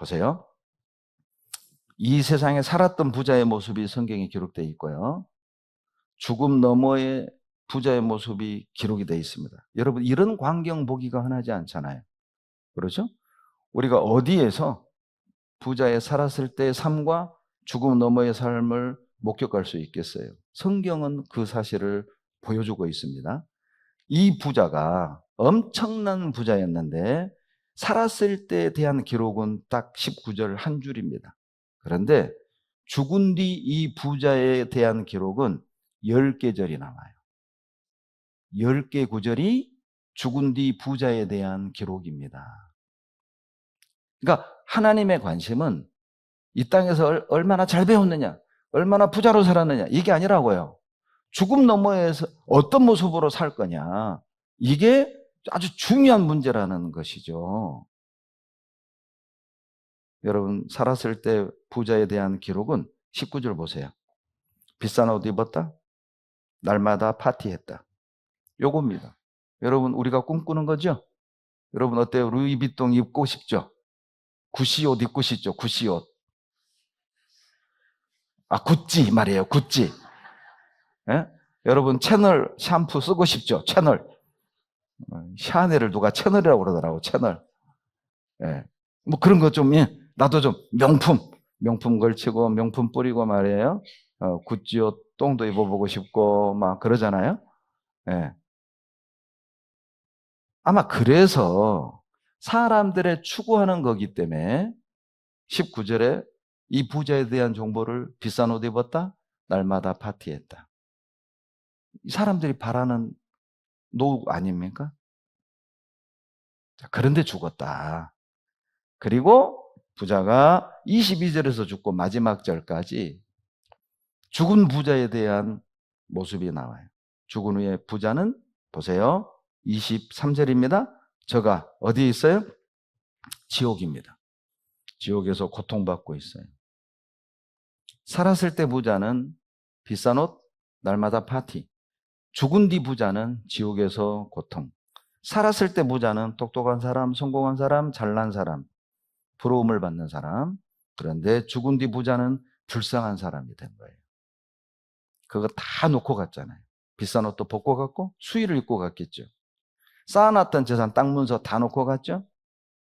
보세요. 이 세상에 살았던 부자의 모습이 성경에 기록되어 있고요. 죽음 너머의 부자의 모습이 기록이 되어 있습니다. 여러분, 이런 광경 보기가 흔하지 않잖아요. 그렇죠? 우리가 어디에서 부자의 살았을 때의 삶과 죽음 너머의 삶을 목격할 수 있겠어요? 성경은 그 사실을 보여주고 있습니다. 이 부자가 엄청난 부자였는데 살았을 때에 대한 기록은 딱 19절 한 줄입니다. 그런데 죽은 뒤 이 부자에 대한 기록은 10개 절이 나와요. 10개 구절이 죽은 뒤 부자에 대한 기록입니다. 그러니까 하나님의 관심은 이 땅에서 얼마나 잘 배웠느냐, 얼마나 부자로 살았느냐, 이게 아니라고요. 죽음 너머에서 어떤 모습으로 살 거냐, 이게 아주 중요한 문제라는 것이죠. 여러분, 살았을 때 부자에 대한 기록은 19절 보세요. 비싼 옷 입었다, 날마다 파티했다, 요겁니다. 여러분, 우리가 꿈꾸는 거죠? 여러분 어때요? 루이비통 입고 싶죠? 구시 옷 입고 싶죠? 구시 옷. 구찌 말이에요. 구찌. 예? 여러분 채널 샴푸 쓰고 싶죠? 채널. 샤넬을 누가 채널이라고 그러더라고. 채널. 예. 뭐 그런 거 좀, 예. 나도 좀 명품 걸치고 명품 뿌리고 말이에요. 구찌 옷 똥도 입어보고 싶고 막 그러잖아요. 예. 아마 그래서 사람들의 추구하는 거기 때문에 19절에 이 부자에 대한 정보를 비싼 옷 입었다, 날마다 파티했다. 이 사람들이 바라는 노후 아닙니까? 자, 그런데 죽었다. 그리고 부자가 22절에서 죽고 마지막 절까지 죽은 부자에 대한 모습이 나와요. 죽은 후에 부자는 보세요. 23절입니다. 저가 어디에 있어요? 지옥입니다. 지옥에서 고통받고 있어요. 살았을 때 부자는 비싼 옷, 날마다 파티. 죽은 뒤 부자는 지옥에서 고통. 살았을 때 부자는 똑똑한 사람, 성공한 사람, 잘난 사람, 부러움을 받는 사람. 그런데 죽은 뒤 부자는 불쌍한 사람이 된 거예요. 그거 다 놓고 갔잖아요. 비싼 옷도 벗고 갔고 수의를 입고 갔겠죠. 쌓아놨던 재산, 땅 문서 다 놓고 갔죠.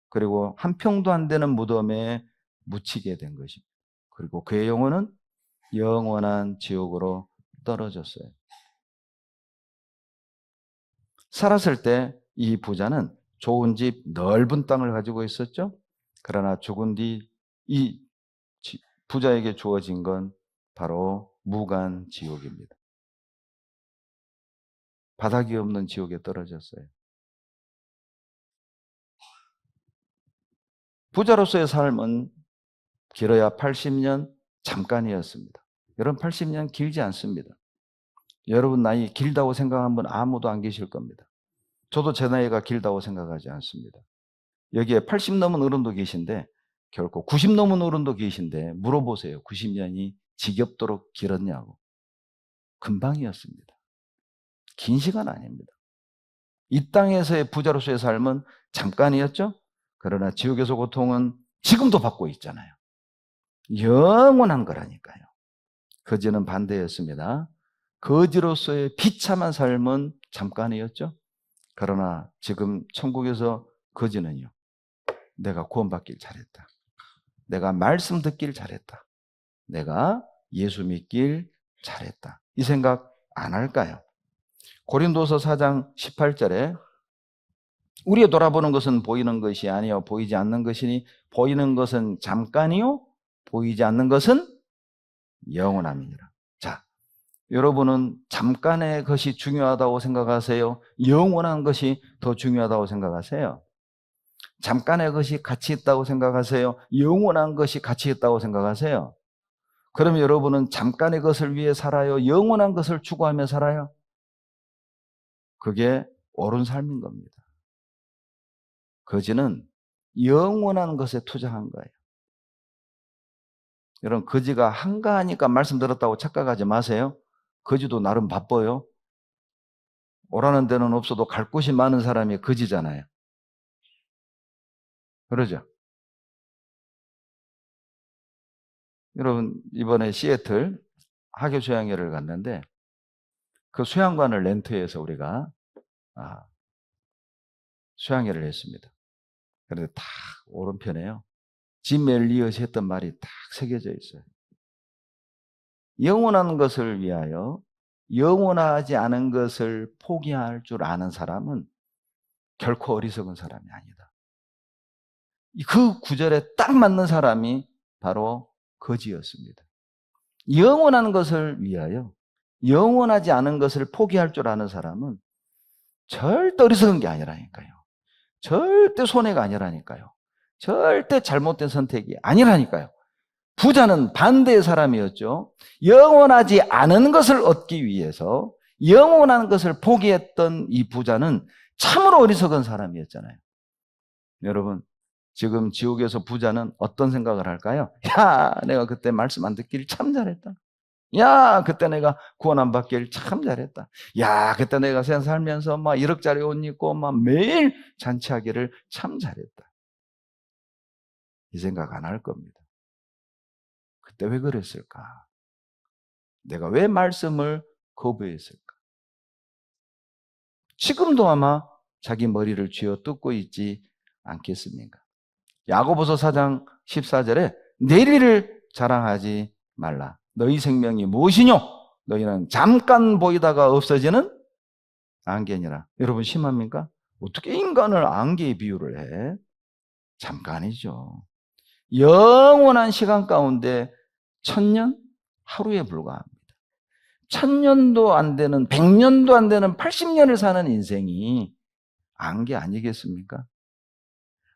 그리고 한 평도 안 되는 무덤에 묻히게 된 것입니다. 그리고 그의 영혼은 영원한 지옥으로 떨어졌어요. 살았을 때 이 부자는 좋은 집, 넓은 땅을 가지고 있었죠. 그러나 죽은 뒤 이 부자에게 주어진 건 바로 무간 지옥입니다. 바닥이 없는 지옥에 떨어졌어요. 부자로서의 삶은 길어야 80년 잠깐이었습니다. 여러분 80년 길지 않습니다. 여러분 나이 길다고 생각하는 분 아무도 안 계실 겁니다. 저도 제 나이가 길다고 생각하지 않습니다. 여기에 80 넘은 어른도 계신데 결코 90 넘은 어른도 계신데 물어보세요. 90년이 지겹도록 길었냐고. 금방이었습니다. 긴 시간 아닙니다. 이 땅에서의 부자로서의 삶은 잠깐이었죠. 그러나 지옥에서 고통은 지금도 받고 있잖아요. 영원한 거라니까요. 거지는 반대였습니다. 거지로서의 비참한 삶은 잠깐이었죠. 그러나 지금 천국에서 거지는요, 내가 구원받길 잘했다. 내가 말씀 듣길 잘했다. 내가 예수 믿길 잘했다. 이 생각 안 할까요? 고린도서 4장 18절에 우리가 돌아보는 것은 보이는 것이 아니요 보이지 않는 것이니 보이는 것은 잠깐이요 보이지 않는 것은 영원함이니라. 자, 여러분은 잠깐의 것이 중요하다고 생각하세요? 영원한 것이 더 중요하다고 생각하세요? 잠깐의 것이 가치 있다고 생각하세요? 영원한 것이 가치 있다고 생각하세요? 그럼 여러분은 잠깐의 것을 위해 살아요? 영원한 것을 추구하며 살아요? 그게 옳은 삶인 겁니다. 거지는 영원한 것에 투자한 거예요. 여러분, 거지가 한가하니까 말씀 들었다고 착각하지 마세요. 거지도 나름 바빠요. 오라는 데는 없어도 갈 곳이 많은 사람이 거지잖아요. 그러죠? 여러분 이번에 시애틀 하교 수양회를 갔는데 그 수양관을 렌트해서 우리가 수양회를 했습니다. 그런데 딱 오른편에요. 짐 엘리엇이 했던 말이 딱 새겨져 있어요. 영원한 것을 위하여 영원하지 않은 것을 포기할 줄 아는 사람은 결코 어리석은 사람이 아니다. 그 구절에 딱 맞는 사람이 바로 거지였습니다. 영원한 것을 위하여 영원하지 않은 것을 포기할 줄 아는 사람은 절대 어리석은 게 아니라니까요. 절대 손해가 아니라니까요. 절대 잘못된 선택이 아니라니까요. 부자는 반대의 사람이었죠. 영원하지 않은 것을 얻기 위해서 영원한 것을 포기했던 이 부자는 참으로 어리석은 사람이었잖아요. 여러분, 지금 지옥에서 부자는 어떤 생각을 할까요? 야, 내가 그때 말씀 안 듣길 참 잘했다. 야, 그때 내가 구원 안 받길 참 잘했다. 야, 그때 내가 세상 살면서 막 1억짜리 옷 입고 막 매일 잔치하기를 참 잘했다. 이 생각 안 할 겁니다. 그때 왜 그랬을까? 내가 왜 말씀을 거부했을까? 지금도 아마 자기 머리를 쥐어 뜯고 있지 않겠습니까? 야고보서 4장 14절에 내리를 자랑하지 말라. 너희 생명이 무엇이뇨? 너희는 잠깐 보이다가 없어지는 안개니라. 여러분 심합니까? 어떻게 인간을 안개에 비유를 해? 잠깐이죠. 영원한 시간 가운데 1000년? 하루에 불과합니다. 1000년도 안 되는, 100년도 안 되는 80년을 사는 인생이 안개 아니겠습니까?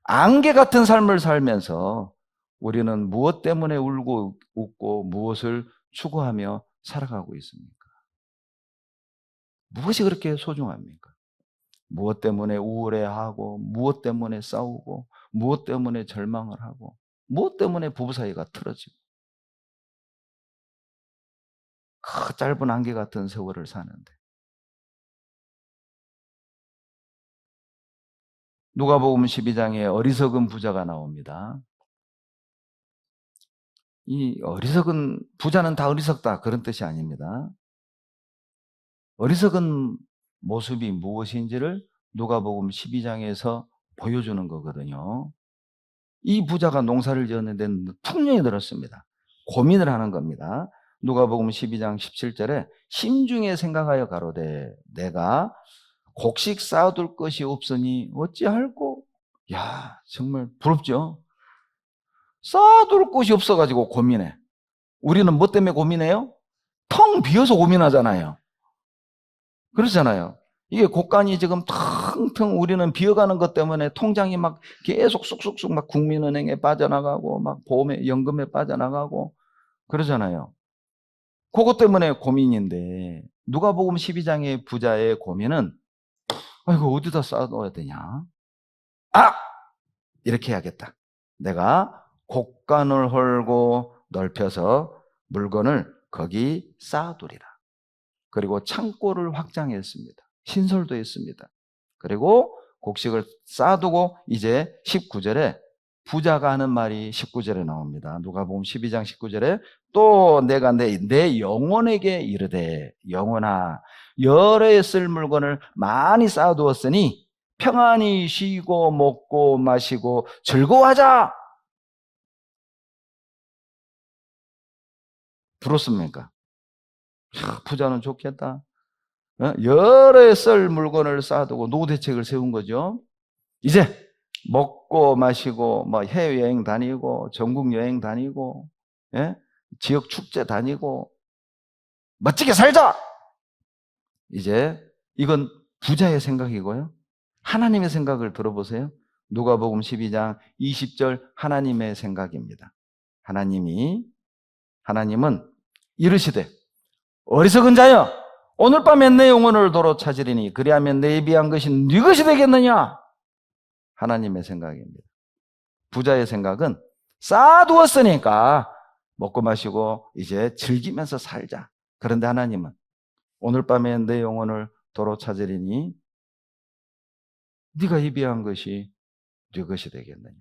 안개 같은 삶을 살면서 우리는 무엇 때문에 울고 웃고 무엇을 추구하며 살아가고 있습니까? 무엇이 그렇게 소중합니까? 무엇 때문에 우울해하고 무엇 때문에 싸우고 무엇 때문에 절망을 하고 무엇 때문에 부부 사이가 틀어지고 그 짧은 안개 같은 세월을 사는데 누가복음 12장에 어리석은 부자가 나옵니다. 이 어리석은 부자는 다 어리석다 그런 뜻이 아닙니다. 어리석은 모습이 무엇인지를 누가복음 12장에서 보여주는 거거든요. 이 부자가 농사를 지었는데 풍년이 들었습니다. 고민을 하는 겁니다. 누가복음 12장 17절에 심중에 생각하여 가로되 내가 곡식 쌓아둘 것이 없으니 어찌할꼬? 야, 정말 부럽죠? 쌓아둘 곳이 없어가지고 고민해. 우리는 뭐 때문에 고민해요? 텅 비어서 고민하잖아요. 그렇잖아요. 이게 곳간이 지금 텅텅 우리는 비어가는 것 때문에 통장이 막 계속 쑥쑥쑥 막 국민은행에 빠져나가고 막 보험에 연금에 빠져나가고 그러잖아요. 그것 때문에 고민인데 누가복음 12장의 부자의 고민은 이거 어디다 쌓아둬야 되냐? 아! 이렇게 해야겠다. 내가 곡간을 헐고 넓혀서 물건을 거기 쌓아두리라. 그리고 창고를 확장했습니다. 신설도 했습니다. 그리고 곡식을 쌓아두고 이제 19절에 부자가 하는 말이 19절에 나옵니다. 누가복음 12장 19절에 또 내가 내 영혼에게 이르되 영혼아 여러에 쓸 물건을 많이 쌓아두었으니 평안히 쉬고 먹고 마시고 즐거워하자. 부럽습니까? 부자는 좋겠다. 여러 썰 물건을 쌓아두고 노후 대책을 세운 거죠. 이제 먹고 마시고 뭐 해외여행 다니고 전국 여행 다니고 예? 지역 축제 다니고 멋지게 살자. 이제 이건 부자의 생각이고요. 하나님의 생각을 들어보세요. 누가복음 12장 20절 하나님의 생각입니다. 하나님은 이르시되 어리석은 자여 오늘 밤에 내 영혼을 도로 찾으리니 그리하면 내 예비한 것이 네 것이 되겠느냐? 하나님의 생각입니다. 부자의 생각은 쌓아두었으니까 먹고 마시고 이제 즐기면서 살자. 그런데 하나님은 오늘 밤에 내 영혼을 도로 찾으리니 네가 예비한 것이 네 것이 되겠느냐?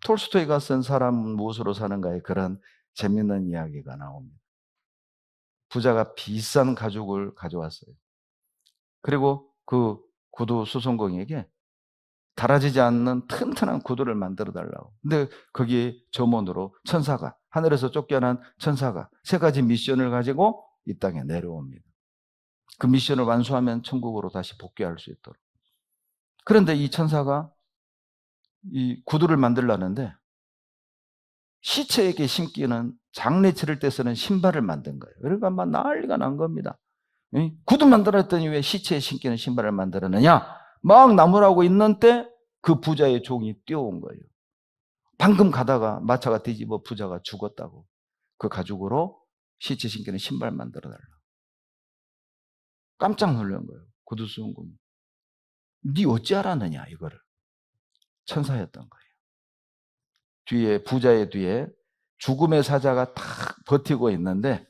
톨스토이가 쓴 사람은 무엇으로 사는가에 그런 재밌는 이야기가 나옵니다. 부자가 비싼 가죽을 가져왔어요. 그리고 그 구두 수송공에게 닳아지지 않는 튼튼한 구두를 만들어 달라고. 근데 거기에 점원으로 천사가, 하늘에서 쫓겨난 천사가 3가지 미션을 가지고 이 땅에 내려옵니다. 그 미션을 완수하면 천국으로 다시 복귀할 수 있도록. 그런데 이 천사가 이 구두를 만들려는데 시체에게 신기는 장례 치를 때 쓰는 신발을 만든 거예요. 그러니까 막 난리가 난 겁니다. 구두 만들었더니 왜 시체에 신기는 신발을 만들었느냐? 막 나무라고 있는 때 그 부자의 종이 뛰어온 거예요. 방금 가다가 마차가 뒤집어 부자가 죽었다고. 그 가죽으로 시체 신기는 신발 만들어 달라. 깜짝 놀란 거예요. 구두 수송공이. 네 어찌 알았느냐 이거를. 천사였던 거예요. 뒤에 부자의 뒤에 죽음의 사자가 탁 버티고 있는데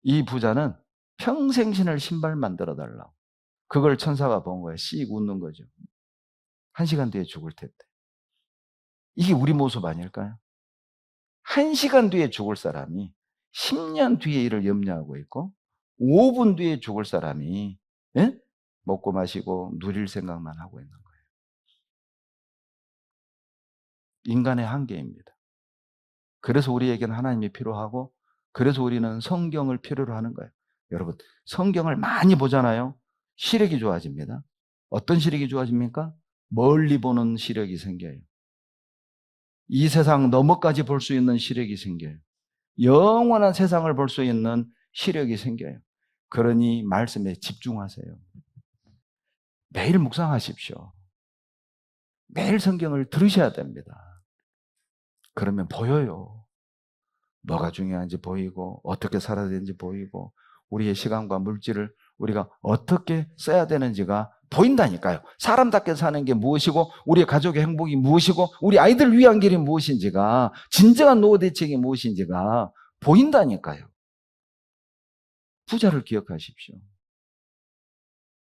이 부자는 평생 신을 신발 만들어 달라고. 그걸 천사가 본 거예요. 씩 웃는 거죠. 1시간 뒤에 죽을 텐데. 이게 우리 모습 아닐까요? 1시간 뒤에 죽을 사람이 10년 뒤에 일을 염려하고 있고 5분 뒤에 죽을 사람이 먹고 마시고 누릴 생각만 하고 있는 거예요. 인간의 한계입니다. 그래서 우리에게는 하나님이 필요하고 그래서 우리는 성경을 필요로 하는 거예요. 여러분, 성경을 많이 보잖아요. 시력이 좋아집니다. 어떤 시력이 좋아집니까? 멀리 보는 시력이 생겨요. 이 세상 너머까지 볼 수 있는 시력이 생겨요. 영원한 세상을 볼 수 있는 시력이 생겨요. 그러니 말씀에 집중하세요. 매일 묵상하십시오. 매일 성경을 들으셔야 됩니다. 그러면 보여요. 뭐가 중요한지 보이고 어떻게 살아야 되는지 보이고 우리의 시간과 물질을 우리가 어떻게 써야 되는지가 보인다니까요. 사람답게 사는 게 무엇이고 우리의 가족의 행복이 무엇이고 우리 아이들 위한 길이 무엇인지가 진정한 노후 대책이 무엇인지가 보인다니까요. 부자를 기억하십시오.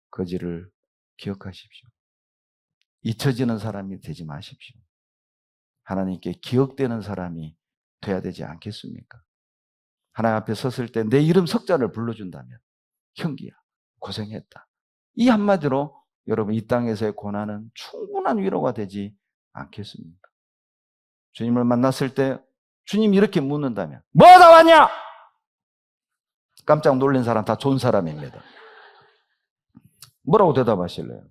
거지를 기억하십시오. 잊혀지는 사람이 되지 마십시오. 하나님께 기억되는 사람이 돼야 되지 않겠습니까? 하나님 앞에 섰을 때 내 이름 석자를 불러준다면 형기야 고생했다. 이 한마디로 여러분 이 땅에서의 고난은 충분한 위로가 되지 않겠습니까? 주님을 만났을 때 주님이 이렇게 묻는다면 뭐 하다 왔냐? 깜짝 놀란 사람 다 좋은 사람입니다. 뭐라고 대답하실래요?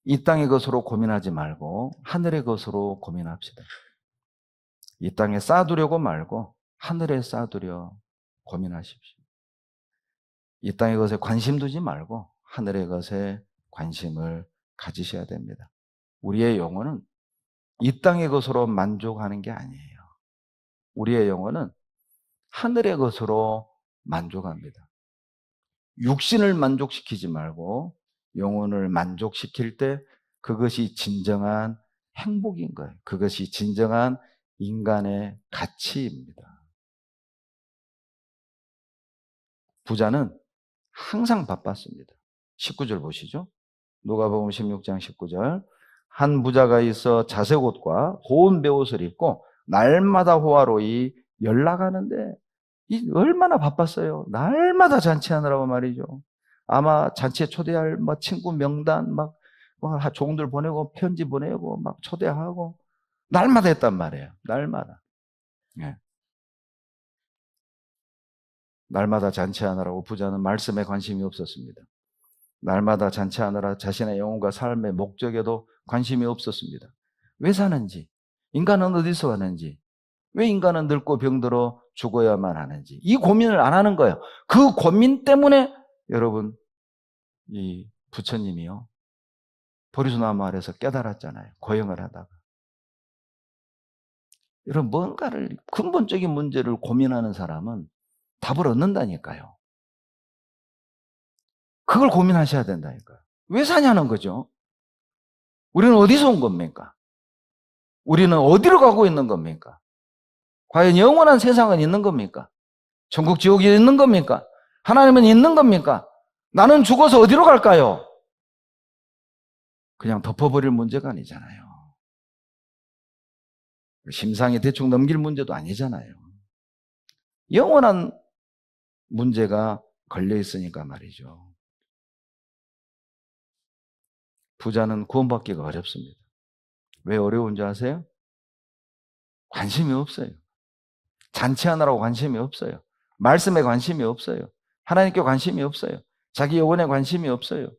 이 땅의 것으로 고민하지 말고 하늘의 것으로 고민합시다. 이 땅에 쌓아두려고 말고 하늘에 쌓아두려 고민하십시오. 이 땅의 것에 관심 두지 말고 하늘의 것에 관심을 가지셔야 됩니다. 우리의 영혼은 이 땅의 것으로 만족하는 게 아니에요. 우리의 영혼은 하늘의 것으로 만족합니다. 육신을 만족시키지 말고 영혼을 만족시킬 때 그것이 진정한 행복인 거예요. 그것이 진정한 인간의 가치입니다. 부자는 항상 바빴습니다. 19절 보시죠. 누가복음 16장 19절. 한 부자가 있어 자색 옷과 고운 베옷을 입고 날마다 호화로이 연락하는데 얼마나 바빴어요. 날마다 잔치하느라고 말이죠. 아마 잔치에 초대할 친구 명단 종들 보내고 편지 보내고 막 초대하고 날마다 했단 말이에요. 날마다. 네. 날마다 잔치하느라고 부자는 말씀에 관심이 없었습니다. 날마다 잔치하느라 자신의 영혼과 삶의 목적에도 관심이 없었습니다. 왜 사는지, 인간은 어디서 왔는지, 왜 인간은 늙고 병들어 죽어야만 하는지 이 고민을 안 하는 거예요. 그 고민 때문에 여러분 이 부처님이요 보리수나무 아래서 깨달았잖아요. 고행을 하다가. 여러분 뭔가를 근본적인 문제를 고민하는 사람은 답을 얻는다니까요. 그걸 고민하셔야 된다니까요. 왜 사냐는 거죠. 우리는 어디서 온 겁니까? 우리는 어디로 가고 있는 겁니까? 과연 영원한 세상은 있는 겁니까? 천국 지옥이 있는 겁니까? 하나님은 있는 겁니까? 나는 죽어서 어디로 갈까요? 그냥 덮어버릴 문제가 아니잖아요. 심상에 대충 넘길 문제도 아니잖아요. 영원한 문제가 걸려 있으니까 말이죠. 부자는 구원받기가 어렵습니다. 왜 어려운지 아세요? 관심이 없어요. 잔치하느라고 관심이 없어요. 말씀에 관심이 없어요. 하나님께 관심이 없어요. 자기 영혼에 관심이 없어요.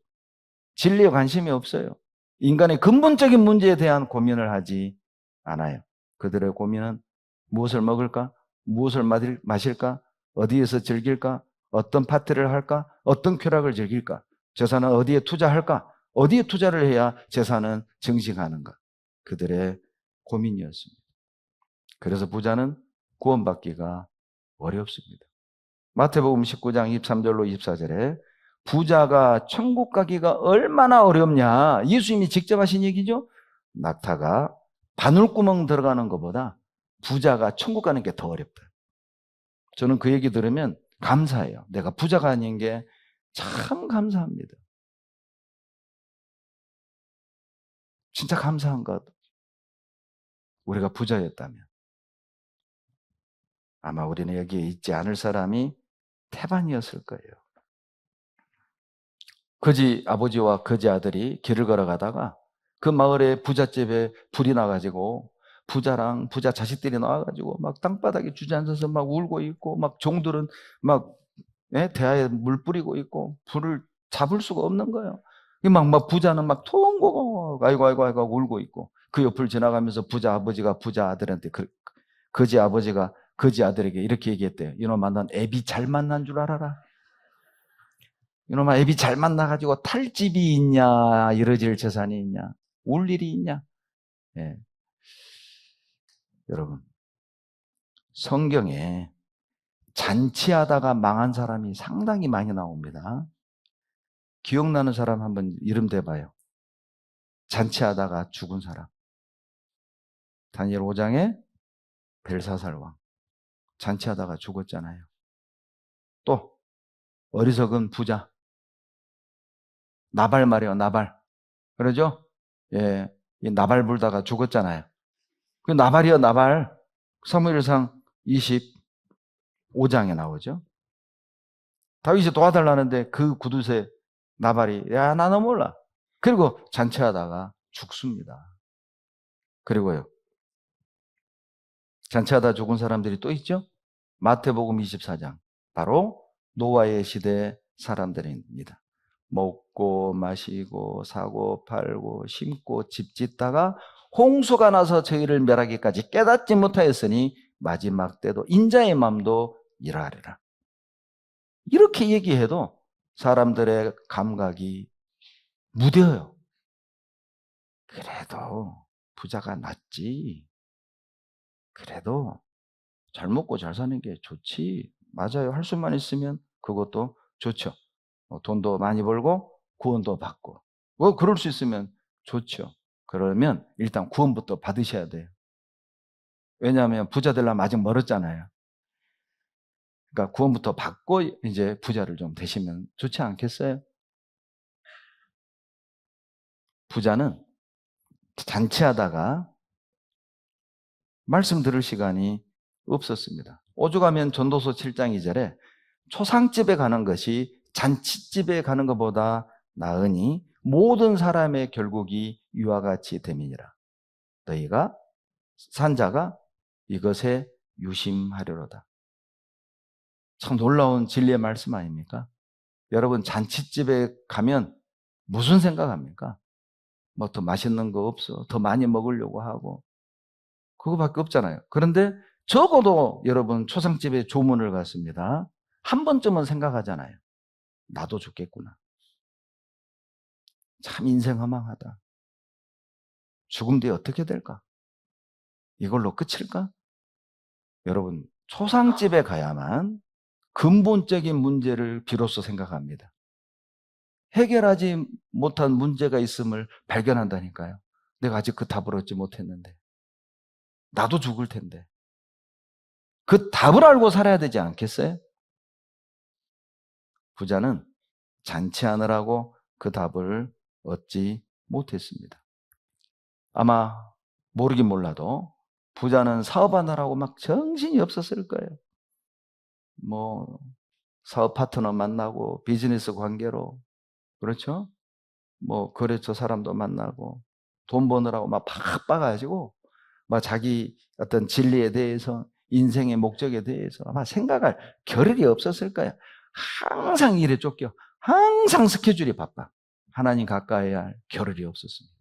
진리에 관심이 없어요. 인간의 근본적인 문제에 대한 고민을 하지 않아요. 그들의 고민은 무엇을 먹을까? 무엇을 마실까? 어디에서 즐길까? 어떤 파티를 할까? 어떤 쾌락을 즐길까? 재산은 어디에 투자할까? 어디에 투자를 해야 재산은 증식하는가? 그들의 고민이었습니다. 그래서 부자는 구원받기가 어렵습니다. 마태복음 19장 23절로 24절에 부자가 천국 가기가 얼마나 어렵냐. 예수님이 직접 하신 얘기죠. 낙타가 바늘구멍 들어가는 것보다 부자가 천국 가는 게 더 어렵다. 저는 그 얘기 들으면 감사해요. 내가 부자가 아닌 게 참 감사합니다. 진짜 감사한 것. 우리가 부자였다면 아마 우리는 여기에 있지 않을 사람이 태반이었을 거예요. 거지 아버지와 거지 아들이 길을 걸어가다가 그 마을에 부잣집에 불이 나가지고 부자랑 부자 자식들이 나와가지고 막 땅바닥에 주저앉아서 막 울고 있고 막 종들은 막 대야에 물 뿌리고 있고 불을 잡을 수가 없는 거예요. 막 부자는 막 통곡하고 아이고 울고 있고 그 옆을 지나가면서 부자 아버지가 부자 아들한테 거지 아버지가 거지 아들에게 이렇게 얘기했대요. 이놈아 넌 애비 잘 만난 줄 알아라. 이놈아 애비 잘 만나가지고 탈집이 있냐 이러질 재산이 있냐 올 일이 있냐. 예. 여러분 성경에 잔치하다가 망한 사람이 상당히 많이 나옵니다. 기억나는 사람 한번 이름 대봐요. 잔치하다가 죽은 사람. 다니엘 5장에 벨사살 왕. 잔치하다가 죽었잖아요. 또 어리석은 부자. 나발 말이에요. 나발. 그러죠? 예, 나발 불다가 죽었잖아요. 그 나발이요 나발. 사무엘상 25장에 나오죠. 다윗이 도와달라는데 그 구두쇠 나발이 야 나는 몰라. 그리고 잔치하다가 죽습니다. 그리고요 잔치하다 죽은 사람들이 또 있죠. 마태복음 24장 바로 노아의 시대 사람들입니다. 먹고 마시고 사고 팔고 심고 집 짓다가 홍수가 나서 저희를 멸하기까지 깨닫지 못하였으니 마지막 때도 인자의 마음도 이러하리라. 이렇게 얘기해도 사람들의 감각이 무뎌요. 그래도 부자가 낫지. 그래도 잘 먹고 잘 사는 게 좋지. 맞아요. 할 수만 있으면 그것도 좋죠. 돈도 많이 벌고 구원도 받고. 그럴 수 있으면 좋죠. 그러면 일단 구원부터 받으셔야 돼요. 왜냐하면 부자 되려면 아직 멀었잖아요. 그러니까 구원부터 받고 이제 부자를 좀 되시면 좋지 않겠어요? 부자는 잔치하다가 말씀 들을 시간이 없었습니다. 오죽하면 전도서 7장 2절에 초상집에 가는 것이 잔치집에 가는 것보다 나으니 모든 사람의 결국이 이와 같이 됨이니라. 너희가 산자가 이것에 유심하려로다. 참 놀라운 진리의 말씀 아닙니까? 여러분 잔치집에 가면 무슨 생각합니까? 뭐 더 맛있는 거 없어. 더 많이 먹으려고 하고. 그거밖에 없잖아요. 그런데 적어도 여러분 초상집에 조문을 갔습니다. 한 번쯤은 생각하잖아요. 나도 죽겠구나. 참 인생 허망하다. 죽음 뒤에 어떻게 될까? 이걸로 끝일까? 여러분 초상집에 가야만 근본적인 문제를 비로소 생각합니다. 해결하지 못한 문제가 있음을 발견한다니까요. 내가 아직 그 답을 얻지 못했는데. 나도 죽을 텐데. 그 답을 알고 살아야 되지 않겠어요? 부자는 잔치하느라고 그 답을 얻지 못했습니다. 아마 모르긴 몰라도 부자는 사업하느라고 막 정신이 없었을 거예요. 뭐 사업 파트너 만나고 비즈니스 관계로, 그렇죠? 뭐 거래처 사람도 만나고 돈 버느라고 막 바빠가지고 막 자기 어떤 진리에 대해서, 인생의 목적에 대해서 아마 생각할 겨를이 없었을 거야. 항상 일에 쫓겨, 항상 스케줄이 바빠. 하나님 가까이 할 겨를이 없었습니다.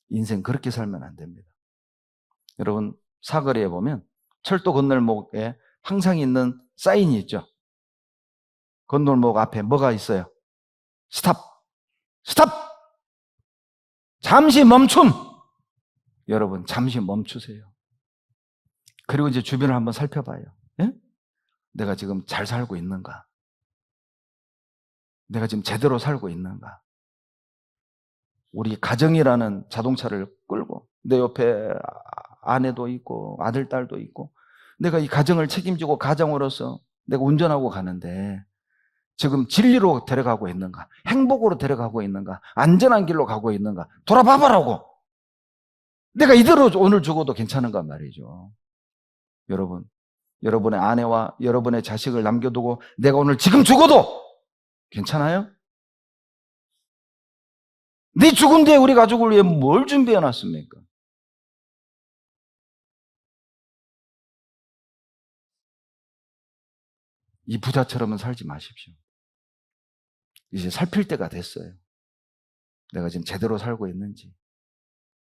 인생 그렇게 살면 안 됩니다. 여러분, 사거리에 보면 철도 건널목에 항상 있는 사인이 있죠. 건널목 앞에 뭐가 있어요? 스탑! 스탑! 잠시 멈춤! 여러분, 잠시 멈추세요. 그리고 이제 주변을 한번 살펴봐요. 예? 내가 지금 잘 살고 있는가? 내가 지금 제대로 살고 있는가? 우리 가정이라는 자동차를 끌고 내 옆에 아내도 있고 아들, 딸도 있고 내가 이 가정을 책임지고 가정으로서 내가 운전하고 가는데 지금 진리로 데려가고 있는가? 행복으로 데려가고 있는가? 안전한 길로 가고 있는가? 돌아봐봐라고. 내가 이대로 오늘 죽어도 괜찮은가 말이죠. 여러분, 여러분의 아내와 여러분의 자식을 남겨두고 내가 오늘 지금 죽어도 괜찮아요? 네 죽은 뒤에 우리 가족을 위해 뭘 준비해 놨습니까? 이 부자처럼은 살지 마십시오. 이제 살필 때가 됐어요. 내가 지금 제대로 살고 있는지,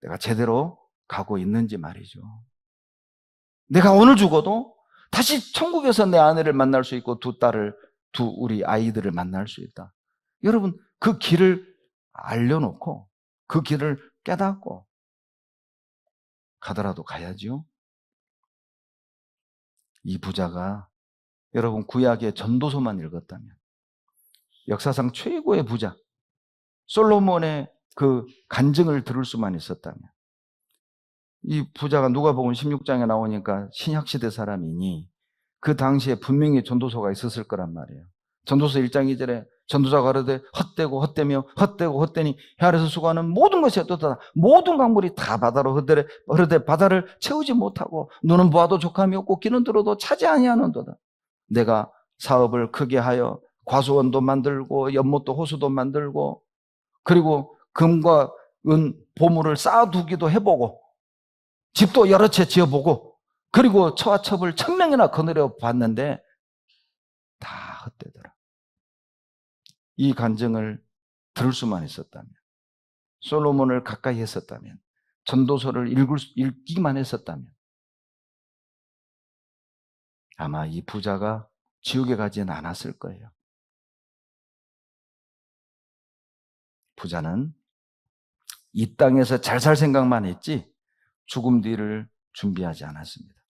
내가 제대로 가고 있는지 말이죠. 내가 오늘 죽어도 다시 천국에서 내 아내를 만날 수 있고 우리 아이들을 만날 수 있다. 여러분, 그 길을 알려놓고 그 길을 깨닫고 가더라도 가야지요. 이 부자가 여러분 구약의 전도서만 읽었다면, 역사상 최고의 부자 솔로몬의 그 간증을 들을 수만 있었다면, 이 부자가 누가복음 16장에 나오니까 신약시대 사람이니 그 당시에 분명히 전도서가 있었을 거란 말이에요. 전도서 1장 2절에 전도자가 가로되 헛되고 헛되며 헛되고 헛되니 해 아래서 수고하는 모든 것이 어떻다. 모든 강물이 다 바다로 흐르되 바다를 채우지 못하고 눈은 보아도 족함이 없고 귀는 들어도 차지 아니하는도다. 내가 사업을 크게 하여 과수원도 만들고 연못도 호수도 만들고 그리고 금과 은 보물을 쌓아두기도 해보고 집도 여러 채 지어보고 그리고 처와 첩을 1000명이나 거느려 봤는데 다 헛되더라. 이 간증을 들을 수만 있었다면, 솔로몬을 가까이 했었다면, 전도서를 읽기만 했었다면 아마 이 부자가 지옥에 가지는 않았을 거예요. 부자는 이 땅에서 잘 살 생각만 했지 죽음 뒤를 준비하지 않았습니다.